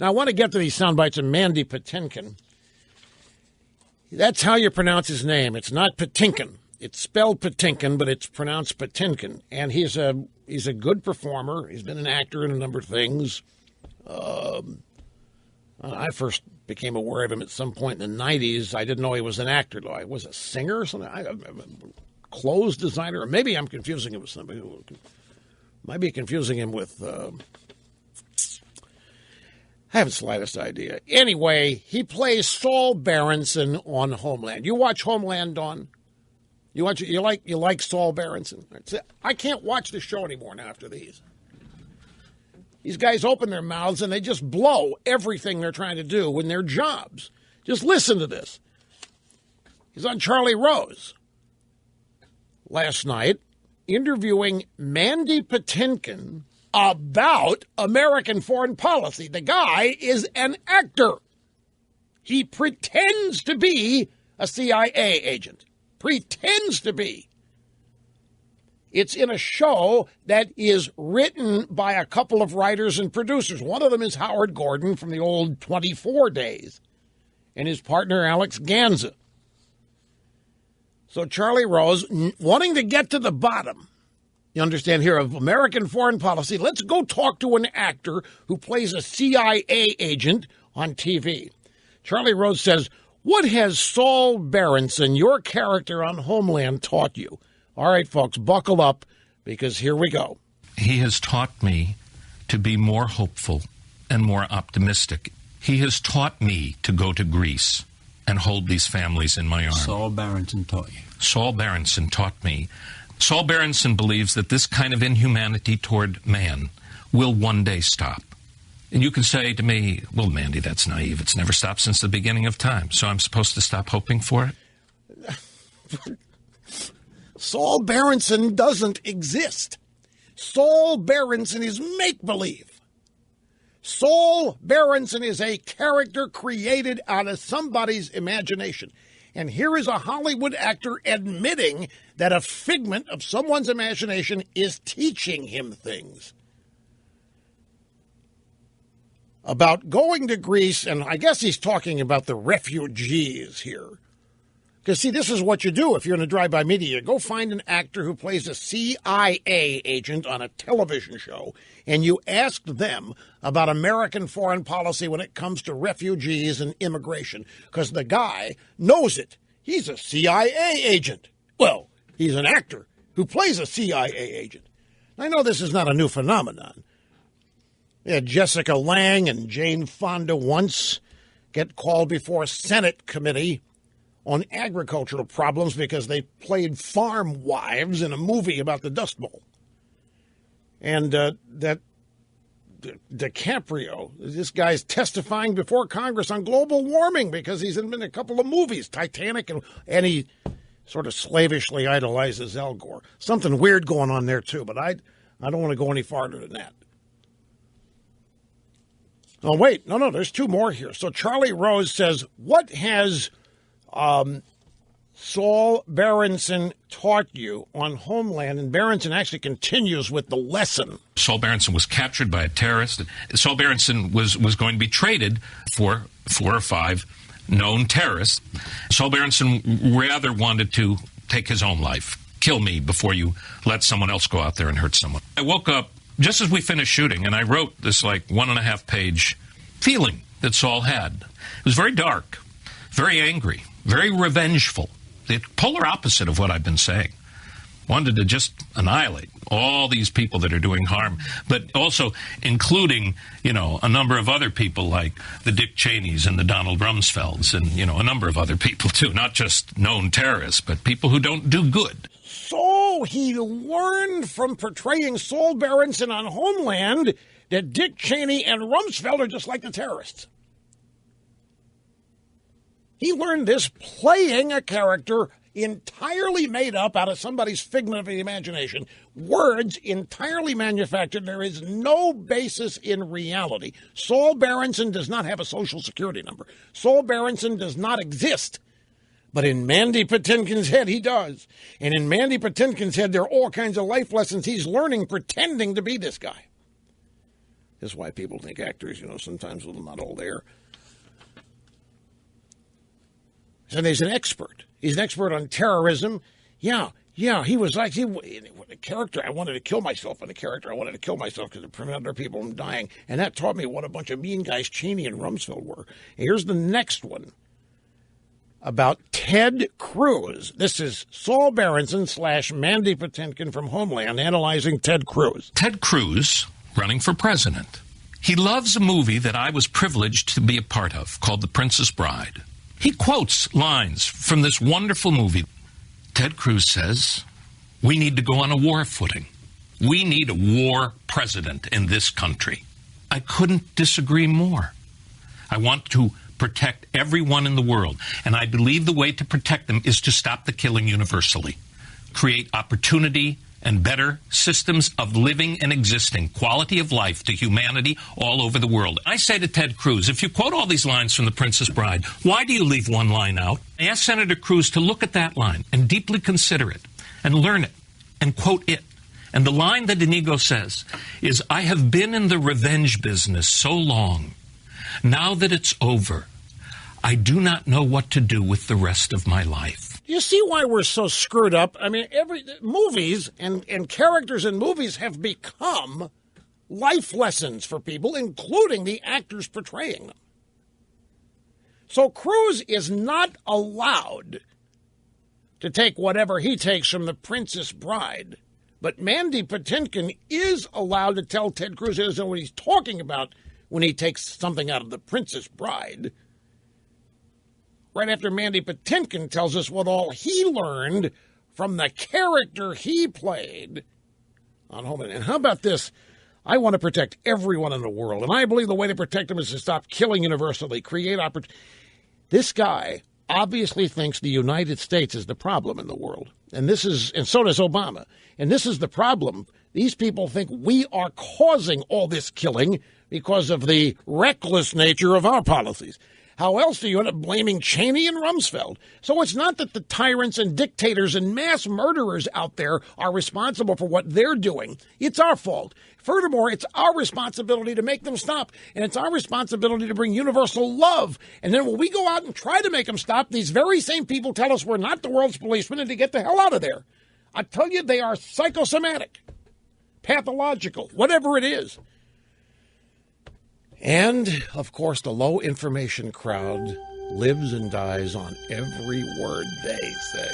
Now, I want to get to these sound bites of Mandy Patinkin. That's how you pronounce his name. It's not Patinkin. It's spelled Patinkin, but it's pronounced Patinkin. And he's a good performer. He's been an actor in a number of things. I first became aware of him at some point in the 90s. I didn't know he was an actor, though. I was a singer or something. Clothes designer. Or maybe I'm confusing him with somebody who might be confusing him with... I haven't the slightest idea. Anyway, he plays Saul Berenson on Homeland. You watch Homeland, Dawn? You like Saul Berenson? I can't watch the show anymore now after these. These guys open their mouths and they just blow everything they're trying to do in their jobs. Just listen to this. He's on Charlie Rose last night interviewing Mandy Patinkin about American foreign policy. The guy is an actor. He pretends to be a CIA agent. Pretends to be. It's in a show that is written by a couple of writers and producers. One of them is Howard Gordon from the old 24 days, and his partner Alex Ganza. So Charlie Rose, wanting to get to the bottom, you understand here, of American foreign policy, let's go talk to an actor who plays a CIA agent on TV. Charlie Rose says, what has Saul Berenson, your character on Homeland, taught you? All right, folks, buckle up, because here we go. He has taught me to be more hopeful and more optimistic. He has taught me to go to Greece and hold these families in my arms. Saul Berenson taught you. Saul Berenson taught me. Saul Berenson believes that this kind of inhumanity toward man will one day stop. And you can say to me, well, Mandy, that's naive. It's never stopped since the beginning of time. So I'm supposed to stop hoping for it? Saul Berenson doesn't exist. Saul Berenson is make-believe. Saul Berenson is a character created out of somebody's imagination. And here is a Hollywood actor admitting that a figment of someone's imagination is teaching him things about going to Greece. And I guess he's talking about the refugees here. Because, see, this is what you do if you're in a drive-by media. You go find an actor who plays a CIA agent on a television show, and you ask them about American foreign policy when it comes to refugees and immigration. Because the guy knows it. He's a CIA agent. Well, he's an actor who plays a CIA agent. I know this is not a new phenomenon. Yeah, Jessica Lange and Jane Fonda once get called before a Senate committee on agricultural problems because they played farm wives in a movie about the Dust Bowl. And that DiCaprio, this guy's testifying before Congress on global warming because he's in a couple of movies, Titanic, and he sort of slavishly idolizes Al Gore. Something weird going on there, too, but I don't want to go any farther than that. Oh, wait, no, there's two more here. So Charlie Rose says, what has Saul Berenson taught you on Homeland? And Berenson actually continues with the lesson. Saul Berenson was captured by a terrorist. Saul Berenson was going to be traded for 4 or 5 known terrorists. Saul Berenson rather wanted to take his own life. Kill me before you let someone else go out there and hurt someone. I woke up just as we finished shooting, and I wrote this 1.5-page feeling that Saul had. It was very dark, very angry, very revengeful, the polar opposite of what I've been saying. Wanted to just annihilate all these people that are doing harm, but also including, a number of other people like the Dick Cheneys and the Donald Rumsfelds and, a number of other people too, not just known terrorists, but people who don't do good. So he learned from portraying Saul Berenson on Homeland that Dick Cheney and Rumsfeld are just like the terrorists. He learned this playing a character entirely made up out of somebody's figment of the imagination, words entirely manufactured. There is no basis in reality. Saul Berenson does not have a Social Security number. Saul Berenson does not exist. But in Mandy Patinkin's head, he does. And in Mandy Patinkin's head, there are all kinds of life lessons he's learning pretending to be this guy. That's why people think actors, sometimes they're not all there. And he's an expert. He's an expert on terrorism. Yeah, he was like, a character, I wanted to kill myself in a character. I wanted to kill myself because it prevented other people from dying. And that taught me what a bunch of mean guys Cheney and Rumsfeld were. And here's the next one about Ted Cruz. This is Saul Berenson / Mandy Patinkin from Homeland analyzing Ted Cruz. Ted Cruz running for president. He loves a movie that I was privileged to be a part of called The Princess Bride. He quotes lines from this wonderful movie. Ted Cruz says, we need to go on a war footing. We need a war president in this country. I couldn't disagree more. I want to protect everyone in the world, and I believe the way to protect them is to stop the killing universally, create opportunity and better systems of living and existing, quality of life to humanity all over the world. I say to Ted Cruz, if you quote all these lines from The Princess Bride, why do you leave one line out? I asked Senator Cruz to look at that line and deeply consider it and learn it and quote it. And the line that Inigo says is, I have been in the revenge business so long. Now that it's over, I do not know what to do with the rest of my life. You see why we're so screwed up? I mean, movies and characters in movies have become life lessons for people, including the actors portraying them. So Cruz is not allowed to take whatever he takes from The Princess Bride, but Mandy Patinkin is allowed to tell Ted Cruz he doesn't know what he's talking about when he takes something out of The Princess Bride. Right after Mandy Patinkin tells us what all he learned from the character he played on Homeland. And how about this? I want to protect everyone in the world, and I believe the way to protect them is to stop killing universally, create opportunity. This guy obviously thinks the United States is the problem in the world, and so does Obama. And this is the problem. These people think we are causing all this killing because of the reckless nature of our policies. How else do you end up blaming Cheney and Rumsfeld? So it's not that the tyrants and dictators and mass murderers out there are responsible for what they're doing. It's our fault. Furthermore, it's our responsibility to make them stop. And it's our responsibility to bring universal love. And then when we go out and try to make them stop, these very same people tell us we're not the world's policemen and to get the hell out of there. I tell you, they are psychosomatic, pathological, whatever it is. And, of course, the low-information crowd lives and dies on every word they say.